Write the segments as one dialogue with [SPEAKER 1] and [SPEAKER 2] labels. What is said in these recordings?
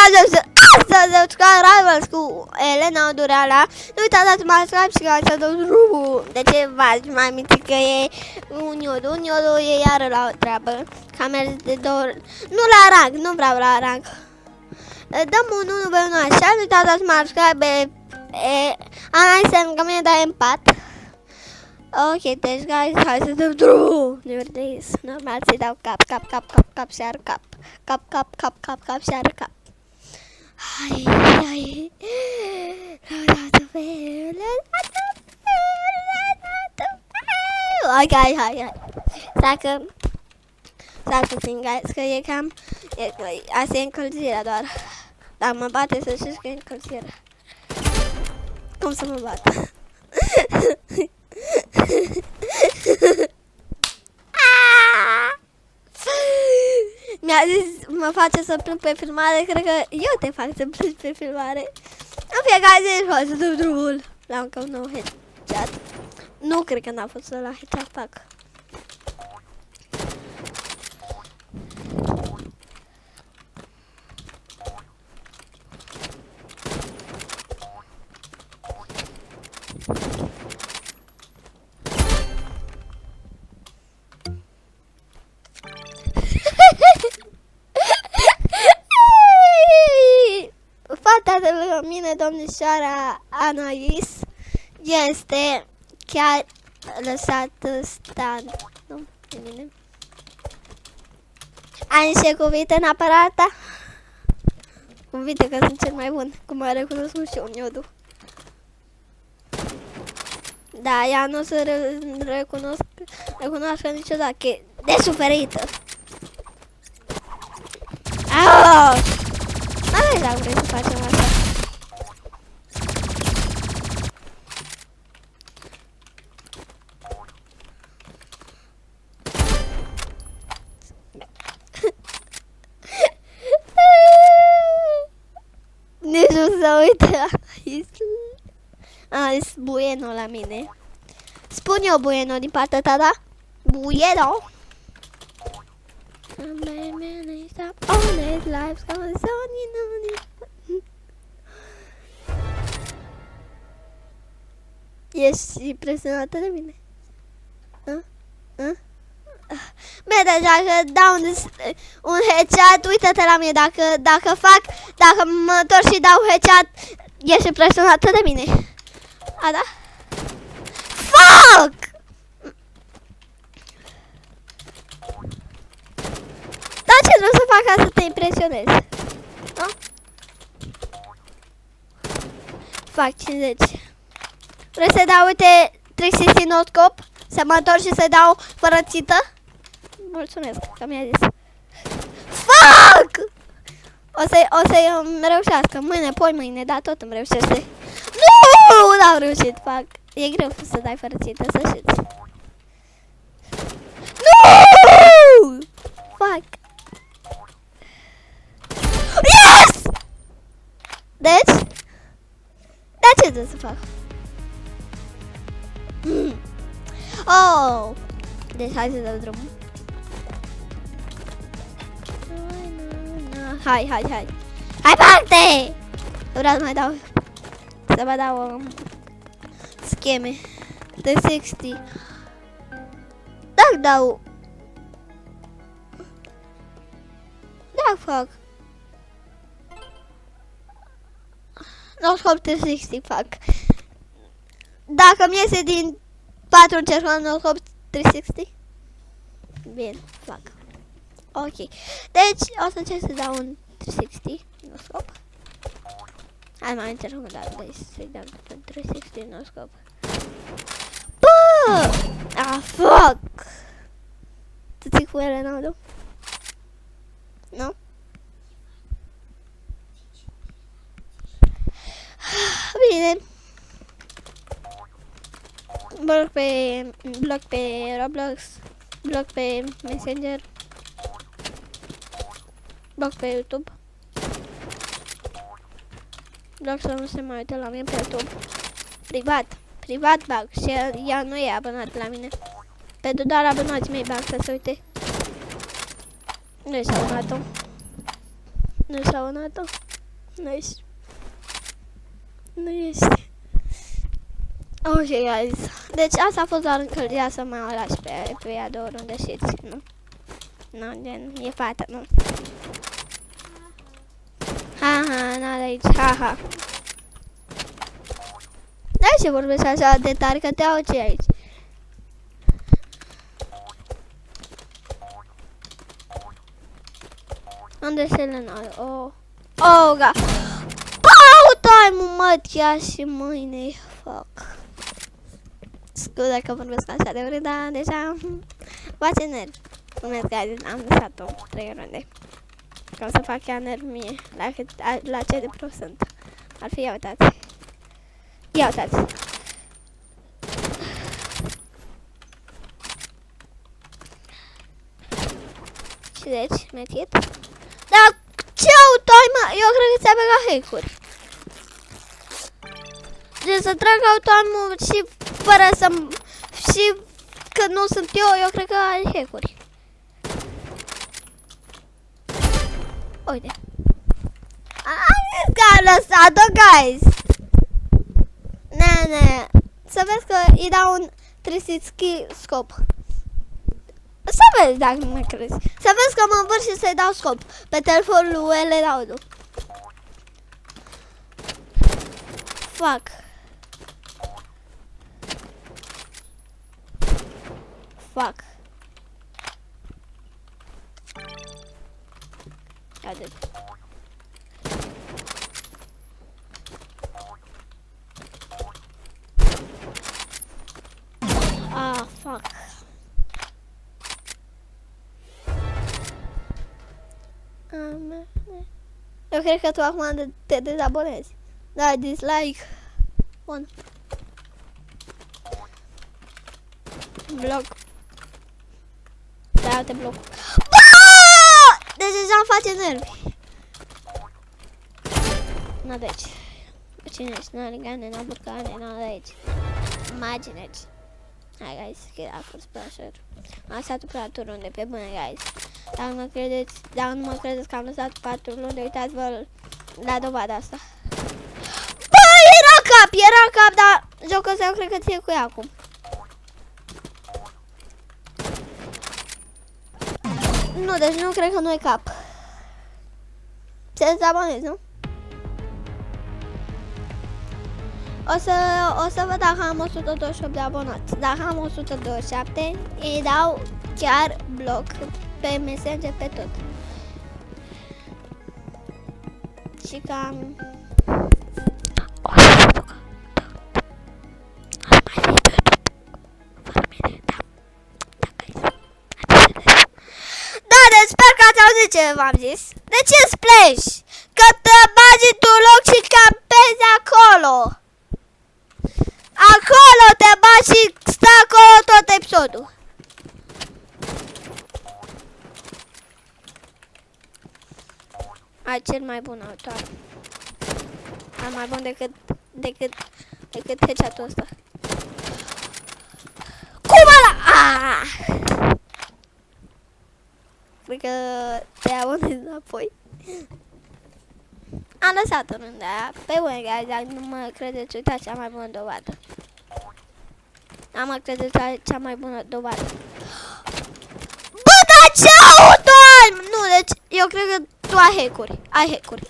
[SPEAKER 1] Astăzi jucăm Rivals cu Elena Dureala. Nu uitați, dați subscribe și că să dați drumul. De ce v-ați mai amintit că e Unionul e iară la o treabă. Că a mers de 2 ori. Nu la rank, nu vreau la rank. Dăm un 1v1 așa, nu uitați, dați subscribe. Am că mie dai empat. Ok, deci guys, hai să dăm drumul. Divertis, normal să-i dau cap și ar cap. Cap și ar cap. Hai. Ok, hai. Stai puțin, guys, că e cam... Asta e încălzirea doar. Dar mă bate, să știți că e încălzirea. Cum să mă bată? Mi-a zis, mă face să plâng pe filmare, cred că eu te fac să plângi pe filmare. În fiecare zi vreau să dau drumul la încă un nou headshot. Nu cred că n-a fost la headshot fac. Fata de lângă mine, domnișoara Anais, este chiar lăsat stand. Nu, de mine. Ai niște cuvinte în aparata? Cuvinte că sunt cel mai bun, cum a recunoscut și un iodu. Da, ea nu o să recunoască niciodată că e de suferită. Hai, dacă vrei să facem asta. Nici nu se uită. Is bueno la mine. Spun eu bueno din partea ta, da? Bueno. Honest life's goes on, you know. Ești impresionată de mine? Bine, deja că dau un headshot, uită-te la mine, dacă mă întorc și dau headshot, ești impresionată de mine. A, da? Fuck! Dar ce trebuie să fac ca să te impresionezi? No? Fac 50. Vrei să dau, uite, 360 no scope? Să mă întorc și să dau fără țită? Mulțumesc că mi-a zis. Fuck! O să îmi reușească. Mâine, mâine, da, tot îmi reușește. Nu! N-am reușit, fac. E greu să dai fără țită, să știți. Nu! Fuck. Yes! Deci? Dar ce trebuie să fac? Oh! Deci hai să dau drumul. Hai. Hai parte! Vreau să mai dau. Să vă dau scheme. 360. Dacă dau. Dacă fac. No scop 360 fac. Dacă mi iese din 4 încercări no scop 360. Bine, fac. Ok. Deci o să încerc să dau un 360 no scop. Hai mai încercăm o dată, să-i dau un 360 no scop. Bă! Ah, fuck! Tu ții cu Elena, nu? Nu? Bine. Blog pe Roblox, blog pe Messenger, blog pe YouTube. Blog să nu se mai uite la mine pe YouTube. Privat bag și ea nu e abonat la mine. Pentru doar abonații mei bag să se uite. Nu s-a abonat-o. Nu ești. Nu ești. Ok, guys. Deci asta a fost doar încălzirea să mă lași pe ea două runde și nu? Nu, gen, e fata, nu? Ha, n-are aici, ha. De ce vorbești așa de tare, că te auzi aici? Unde se Elena? Oh, ga. Pau, time-ul, mă, chiar și mâine, fuck. Scuze că vorbesc așa de vreme, dar deja face nervi. Mulțumesc, guys, am lăsat-o 3 runde. Ca să fac ea nervi mie, la ce de prost sunt. Ar fi, ia uitați. Ia uitați. Și deci, metit. Dar ce autoime? Eu cred că ți-a băgat hack-uri. Deci să trag autoime și fără să... Și că nu sunt eu cred că ai hack-uri. Uite. Am zis că am lăsat-o, guys. Ne. Să vezi că îi dau un 360 scop. Să vezi dacă nu mă crezi. Să vezi că mă învârt și să-i dau scop. Pe telefonul lui Elena. Fuck. Fuck. Atât. Ah, fuck. Eu cred că tu acum te dezabonezi. Da, dislike. Bun. Bloc. Da, te bloc. Deci deja îmi face nervi. Nu, deci. Cine ești? N-are gane, n-a burcane, n-a de aici. Imagineți. Hai, guys, că a fost prea ușor. Am lăsat 4 runde, pe bune, guys. Dacă nu mă credeți că am lăsat 4 runde, uitați-vă la dovada asta. Bă, era cap, dar jocul ăsta eu cred că ție cu ea acum. Nu, deci nu cred că nu e cap. Ce-ți abonezi, nu? O să văd dacă am 128 de abonați. Dacă am 127, îi dau chiar bloc pe Messenger, pe tot. Și cam... Da, deci sper că ați auzit ce v-am zis. De ce splash? Că te bagi într-un loc și campezi acolo. Acolo te bagi și stai acolo tot episodul. Ai cel mai bun autor. Ai mai bun decât headshot-ul ăsta. Cum ăla? Cred că te abonezi înapoi. Am lăsat în rândul aia. Pe bune, guys, dacă nu mă credeți, uitați cea mai bună dovadă. Nu mă credeți la cea mai bună dovadă. Bă, dar ce auto? Nu, deci eu cred că tu ai hack-uri.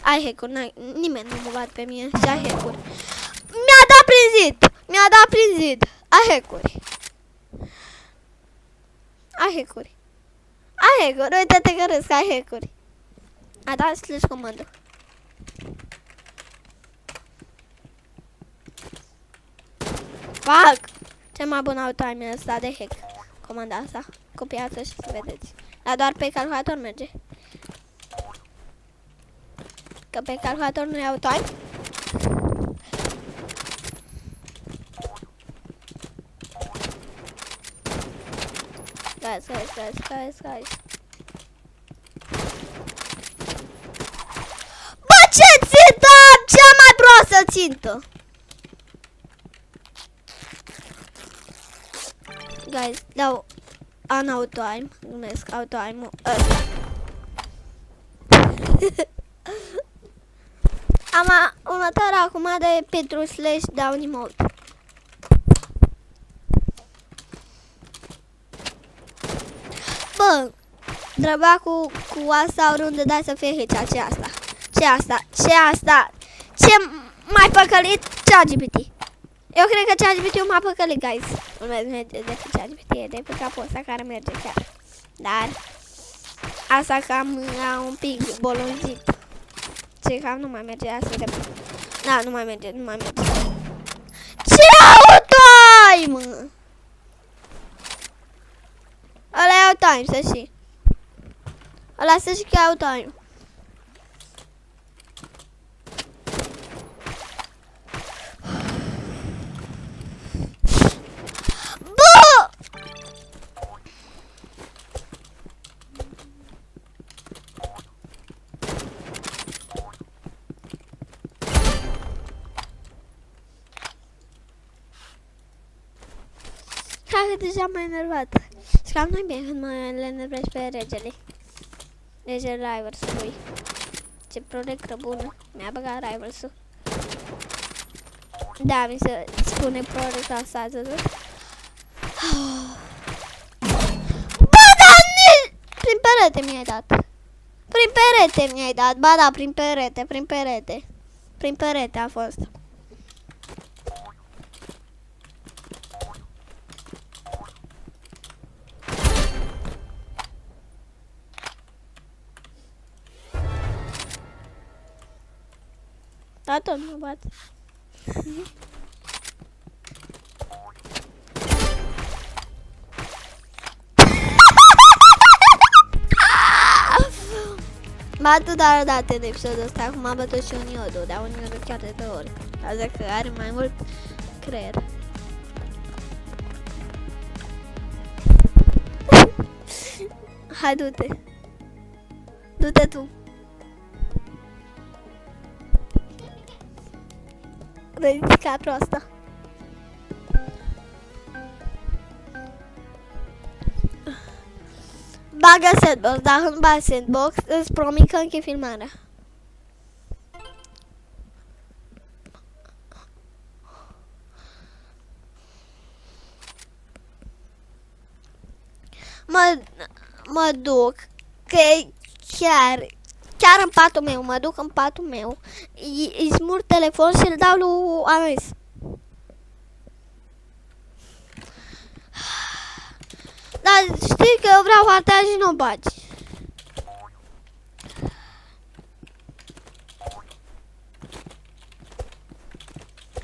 [SPEAKER 1] Ai hack-uri. Nimeni nu mă bate pe mine și ai hack-uri. Mi-a dat prin zid. Ai hack-uri. Uite-te că râzi că ai hack-uri. A dat slash comandă. Fuck! Cel mai bun autoime ăsta de hack. Comanda asta. Copiați și să vedeți. Dar doar pe calculator merge. Că pe calculator nu e autoime. Guys. Bă, ce țintă am? Cea mai proastă țintă. Guys, dau un autoime. Numesc autoime-ul ăsta. următoarea comandă e pentru slash downy mode. Bă, drabacu cu asta oriunde dai să fie aici. Ce asta? Ce asta? Ce asta? Ce mai păcălit ChatGPT? Eu cred că ChatGPT-ul m-a păcălit, guys. Nu merge de pe ChatGPT, e de pe capul ăsta care merge chiar. Dar asta cam un pic bolonzit. Ce cam nu mai merge asta de... Da, nu mai merge, nu mai merge. Ce auto ai, mă? Ăla e auto-time, să știi. Ăla să știi că e auto-time. Bă! Hai că deja m-a enervat. Și cam nu-i bine când mă le enervezi pe regele. Regele Rivals-ului. Ce prorectă bună. Mi-a băgat Rivals-ul. Da, mi se spune prorectă asta azi. Bă, dar prin perete mi-ai dat. Prin perete mi-ai dat. Ba da, prin perete, prin perete. Prin perete a fost. Da, tot mă bat. Batu doar o dată în episodul ăsta. Acum am bătut și un iodu, dar un iodu chiar de 2 ori. Asta că are mai mult creier. Hai, du-te. Du-te tu. Vezi ca proastă. Bagă sandbox, dacă nu bagi sandbox, îți promit că închei filmarea. Mă duc, că e chiar în patul meu, mă duc în patul meu, îi smurg telefon și îl dau lui Ames. Dar știi că eu vreau harta și nu o bagi.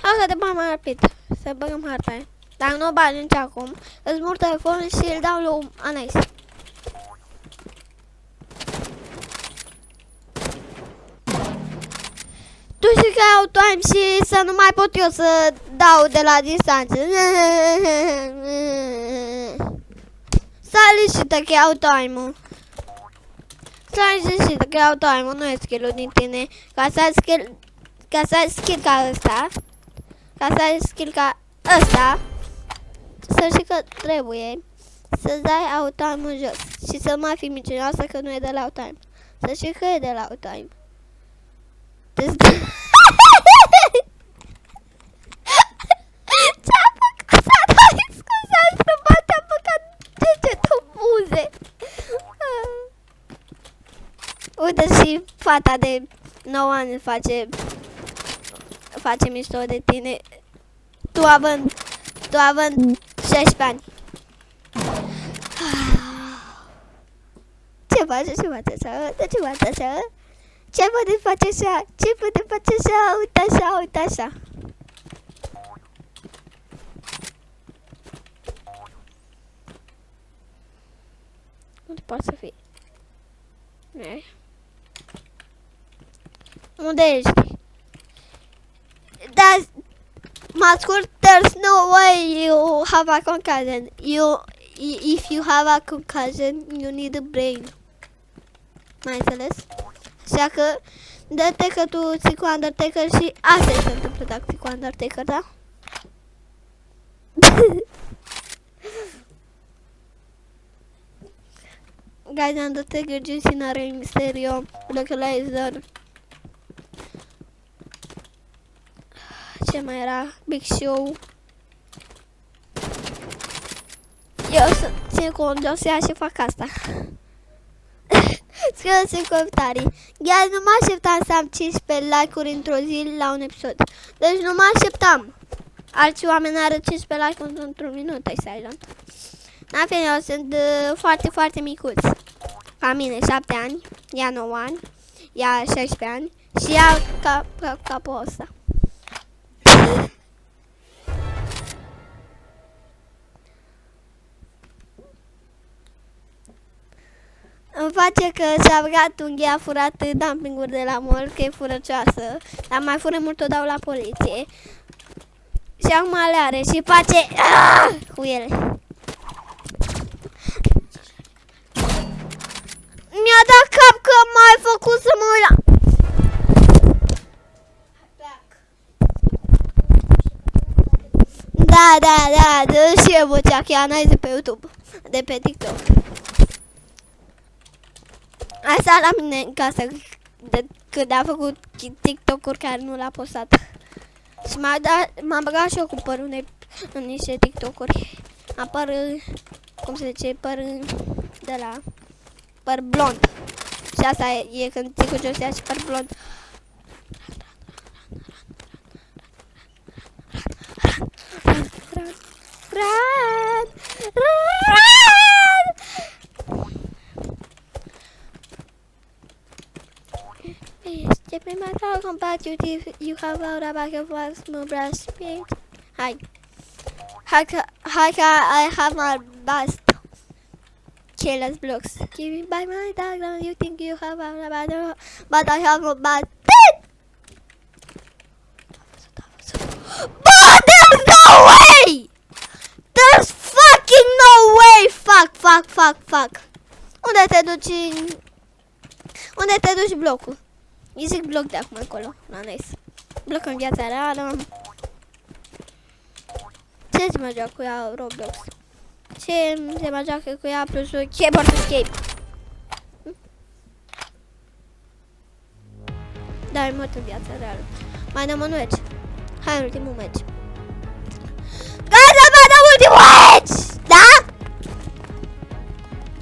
[SPEAKER 1] Hai că te bag mai rapid, să băgăm harta aia. Dacă nu o bagi nici acum, îți smurg telefonul și îl dau lui Anes. Tu știi că au time și să nu mai pot eu să dau de la distanță. Stai liniștită că iau time-ul. Stai liniștită că iau time-ul, nu e skill-ul din tine. Ca să ai skill ca ăsta. Ca să ai skill ca ăsta. Să știi că trebuie să-ți dai out-time-ul jos. Și să mai fii mincinoasă că nu e de la out-time. Să știi că e de la out-time. Ce-a făcut? S-a dat scuzați că te-a băgat degetul în buze. Uite și fata de 9 ani face mișto de tine. Tu având 16 ani. Ce faci așa? De ce faci așa? Ce poate face așa? Ce poate face așa? Uite așa, uite așa. Unde poate să fie? Unde ești? Dar, mă ascult, there's no way you have a concussion. If you have a concussion, you need a brain. Mai înțeles? Așa că dă-te că tu ții cu Undertaker și asta se întâmplă dacă ții cu Undertaker, da? Guys, Undertaker, John Cena, Rey Mysterio, Brock Lesnar, Ce mai era? Big Show. Eu țin cont, o să ia și fac asta. Scrieți în comentarii. Iar nu mă așteptam să am 15 like-uri într-o zi la un episod. Deci nu mă așteptam. Alți oameni are 15 like-uri într-un minut, ai silent. În fine, eu sunt foarte, foarte micuți. Ca mine, 7 ani, ea 9 ani, ea 16 ani și ea capul ăsta. Îmi face că și-a băgat unghia, a furat dumping-uri de la mall, că e furăcioasă. Dar mai fură mult, o dau la poliție. Și acum le are și face cu ele. Mi-a dat cap că m-ai făcut să mă uit la... Da, dă și eu vocea Chiana de pe YouTube, de pe TikTok. Asta la mine în casă, de când a făcut TikTok-uri care nu l-a postat. Și m-am băgat și eu cu părul în niște TikTok-uri. Apar, cum se zice, păr de la... păr blond. Și asta e când ții cu Josia și păr blond. Este prima dată când bat you have out about your voice brush paint. Hai că I have my best. Careless blocks. Give me by my diagram. You think you have out about your, but I have a bad paint. But there's no way! There's fucking no way! Fuck. Unde te duci? Unde te duci blocul? Îi zic bloc de acum acolo, la nice. Bloc în viața reală. Ce se mai joacă cu ea Roblox? Ce se mai joacă cu ea plus keyboard escape? Da, e mult în viața reală. Mai dăm un match. Hai în ultimul match. Gata, mai dăm ultimul match! Da?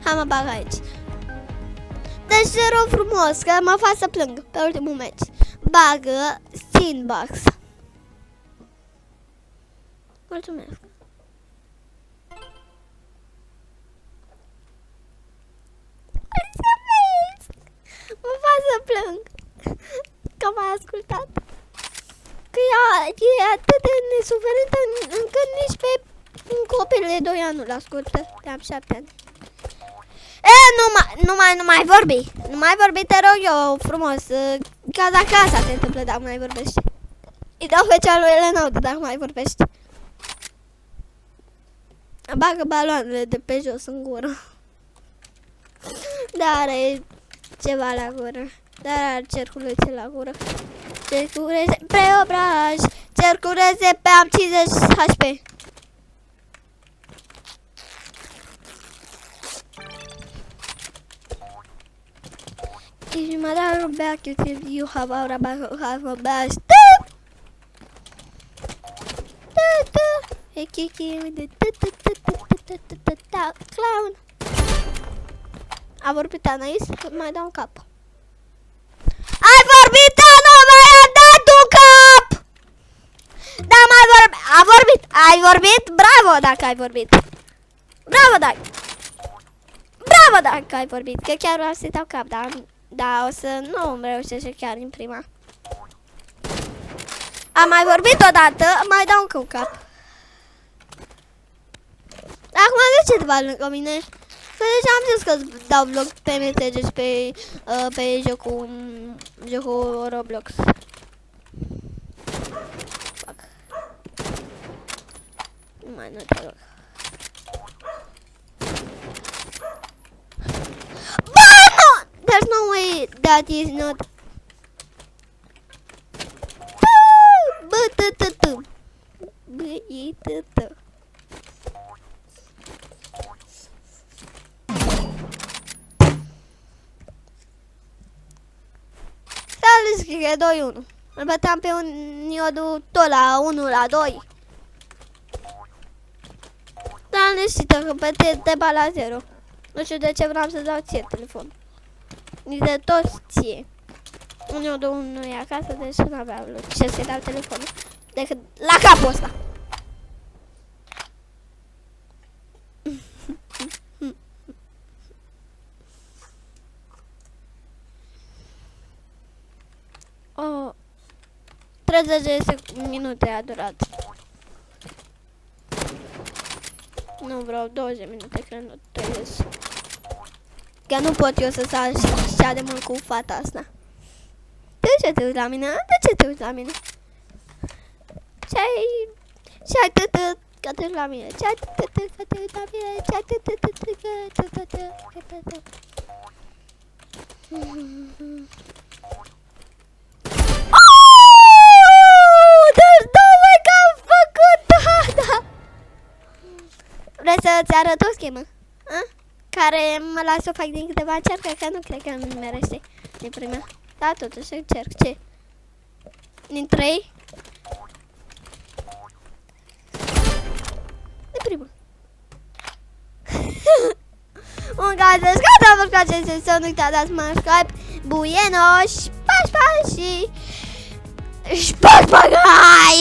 [SPEAKER 1] Hai mă bag aici. Deci te rog frumos că mă fac să plâng pe ultimul match. Bagă Sandbox. Mulțumesc. Mulțumesc. Mă fac să plâng că m-ai ascultat. Că e atât de nesuferită încât nici pe un copil de 2 ani nu-l ascultă. Am 7 ani. Nu mai vorbi. Nu mai vorbi, te rog eu frumos. Casa se întâmplă dacă mai vorbești. Îi dau pe cea lui Elena dacă mai vorbești. Bagă baloanele de pe jos în gură. Dar are ceva la gură. Dar are cerculețe la gură. Cerculețe pe obraj. Cerculețe pe am 50 HP. If you mother back, you have out about half a best. Hey, Kiki with the clown. A vorbit Anais, mai dau un cap. Ai vorbit, Ana, mi-a dat un cap! Da, a vorbit, ai vorbit? Bravo dacă ai vorbit. Bravo dacă ai vorbit, că chiar vreau să-i dau cap, dar... Da, o să nu îmi reușește chiar în prima. Am mai vorbit odată, mai dau încă un cap. Acum de ce te bagi lângă mine? Că deja am zis că dau vlog pe MTG și pe jocul Roblox. Fuck. Nu te rog. There's no way that is not. Salut, scrie 2-1. Îl băteam pe un Niodu tot la 1 la 2. Dar nu știu că pe te ba la 0. Nu știu de ce vreau să dau ție telefon. Nici de toți ție. Un Niodu nu e acasă, deci nu avea ce să-i dau telefonul. Decât la capul ăsta. Oh. 30 de minute a durat. Nu vreau 20 minute, cred, nu 30. Că nu pot eu să sar și de mult cu fata asta. De ce te uiți la mine? De ce te uiți la mine? Ce-ai tătă că te uiți la mine? Ce-ai tătă că te uiți la mine? Ce-ai tătă că te uiți deci dom'le că am făcut da. Vrei să-ți arăt o schemă? A? Care mă las să o fac din câteva cercuri, că nu cred că îmi merește din prima. Da, totuși încerc. Ce? Din 3? De primul. Un caz de scată, vă place să nu uitați, dați subscribe, buienos, pași, pași și... Șpaș, pagai!